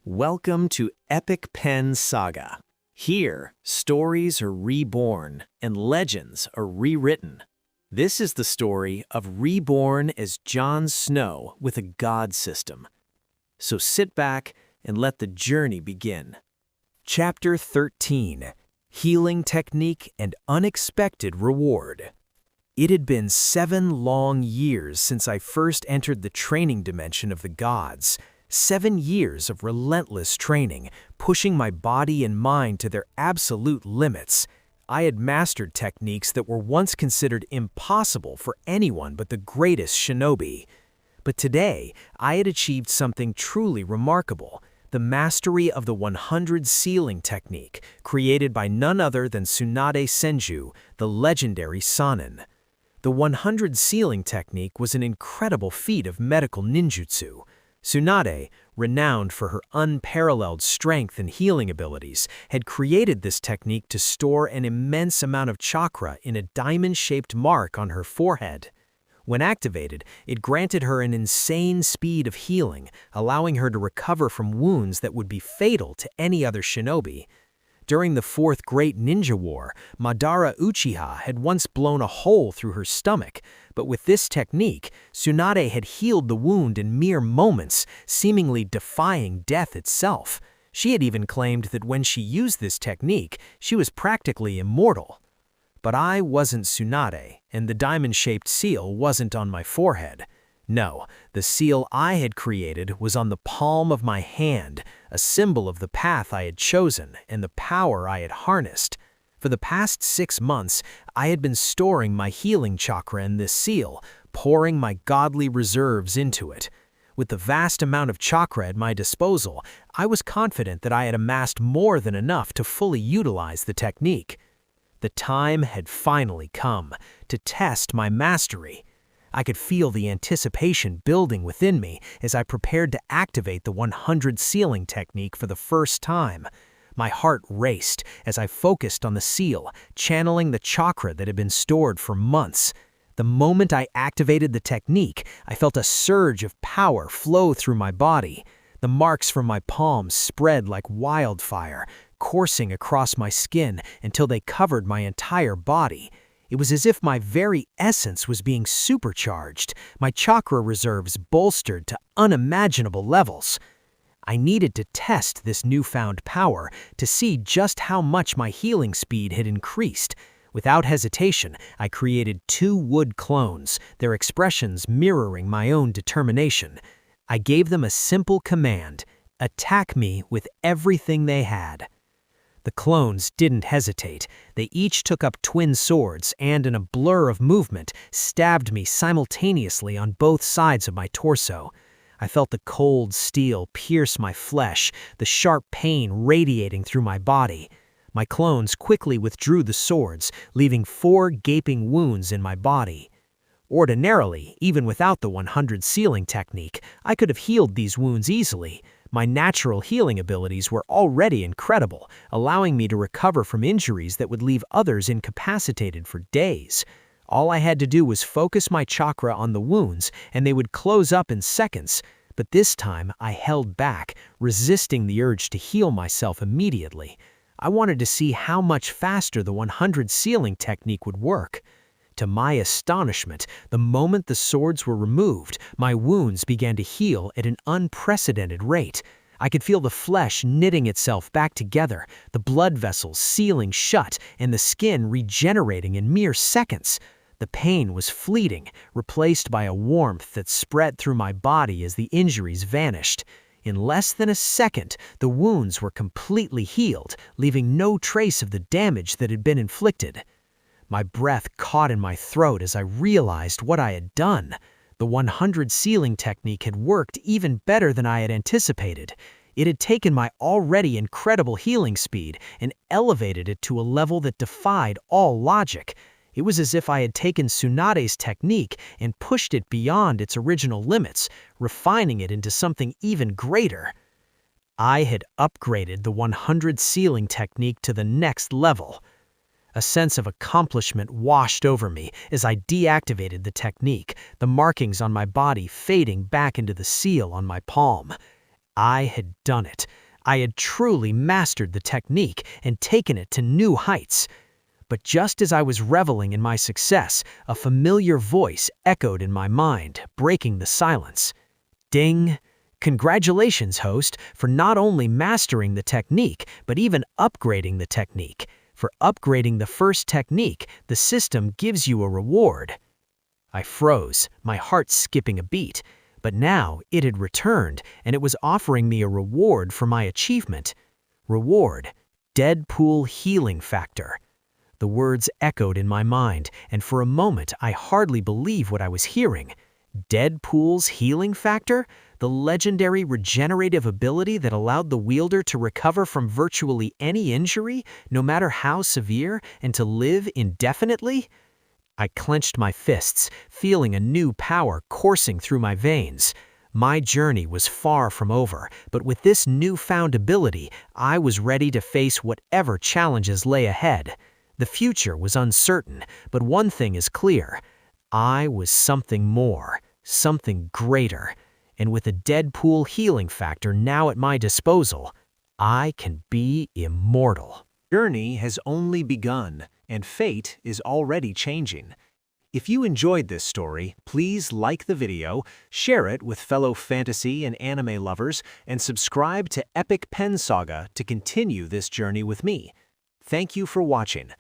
Welcome to Epic Pen Saga. Here, stories are reborn and legends are rewritten. This is the story of Reborn as Jon Snow with a god system. So sit back and let the journey begin. Chapter 13: Healing Technique and Unexpected Reward. It had been 7 long years since I first entered the training dimension of the gods. 7 years of relentless training, pushing my body and mind to their absolute limits. I had mastered techniques that were once considered impossible for anyone but the greatest shinobi. But today, I had achieved something truly remarkable: the mastery of the 100 sealing technique, created by none other than Tsunade Senju, the legendary Sannin. The 100 sealing technique was an incredible feat of medical ninjutsu. Tsunade, renowned for her unparalleled strength and healing abilities, had created this technique to store an immense amount of chakra in a diamond-shaped mark on her forehead. When activated, it granted her an insane speed of healing, allowing her to recover from wounds that would be fatal to any other shinobi. During the Fourth Great Ninja War, Madara Uchiha had once blown a hole through her stomach, but with this technique, Tsunade had healed the wound in mere moments, seemingly defying death itself. She had even claimed that when she used this technique, she was practically immortal. But I wasn't Tsunade, and the diamond-shaped seal wasn't on my forehead. No, the seal I had created was on the palm of my hand, a symbol of the path I had chosen and the power I had harnessed. For the past 6 months, I had been storing my healing chakra in this seal, pouring my godly reserves into it. With the vast amount of chakra at my disposal, I was confident that I had amassed more than enough to fully utilize the technique. The time had finally come to test my mastery. I could feel the anticipation building within me as I prepared to activate the 100 sealing technique for the first time. My heart raced as I focused on the seal, channeling the chakra that had been stored for months. The moment I activated the technique, I felt a surge of power flow through my body. The marks from my palms spread like wildfire, coursing across my skin until they covered my entire body. It was as if my very essence was being supercharged, my chakra reserves bolstered to unimaginable levels. I needed to test this newfound power to see just how much my healing speed had increased. Without hesitation, I created 2 wood clones, their expressions mirroring my own determination. I gave them a simple command: attack me with everything they had. The clones didn't hesitate. They each took up twin swords and, in a blur of movement, stabbed me simultaneously on both sides of my torso. I felt the cold steel pierce my flesh, the sharp pain radiating through my body. My clones quickly withdrew the swords, leaving 4 gaping wounds in my body. Ordinarily, even without the 100 sealing technique, I could have healed these wounds easily. My natural healing abilities were already incredible, allowing me to recover from injuries that would leave others incapacitated for days. All I had to do was focus my chakra on the wounds, and they would close up in seconds. But this time, I held back, resisting the urge to heal myself immediately. I wanted to see how much faster the 100 sealing technique would work. To my astonishment, the moment the swords were removed, my wounds began to heal at an unprecedented rate. I could feel the flesh knitting itself back together, the blood vessels sealing shut, and the skin regenerating in mere seconds. The pain was fleeting, replaced by a warmth that spread through my body as the injuries vanished. In less than a second, the wounds were completely healed, leaving no trace of the damage that had been inflicted. My breath caught in my throat as I realized what I had done. The 100 sealing technique had worked even better than I had anticipated. It had taken my already incredible healing speed and elevated it to a level that defied all logic. It was as if I had taken Tsunade's technique and pushed it beyond its original limits, refining it into something even greater. I had upgraded the 100 sealing technique to the next level. A sense of accomplishment washed over me as I deactivated the technique, the markings on my body fading back into the seal on my palm. I had done it. I had truly mastered the technique and taken it to new heights. But just as I was reveling in my success, a familiar voice echoed in my mind, breaking the silence. Ding! Congratulations, host, for not only mastering the technique, but even upgrading the technique. For upgrading the first technique, the system gives you a reward. I froze, my heart skipping a beat. But now it had returned, and it was offering me a reward for my achievement. Reward: Deadpool Healing Factor. The words echoed in my mind, and for a moment I hardly believed what I was hearing. Deadpool's Healing Factor? The legendary regenerative ability that allowed the wielder to recover from virtually any injury, no matter how severe, and to live indefinitely? I clenched my fists, feeling a new power coursing through my veins. My journey was far from over, but with this newfound ability, I was ready to face whatever challenges lay ahead. The future was uncertain, but one thing is clear. I was something more, something greater. And with a Deadpool Healing Factor now at my disposal, I can be immortal. Journey has only begun, and fate is already changing. If you enjoyed this story, please like the video, share it with fellow fantasy and anime lovers, and subscribe to Epic Pen Saga to continue this journey with me. Thank you for watching.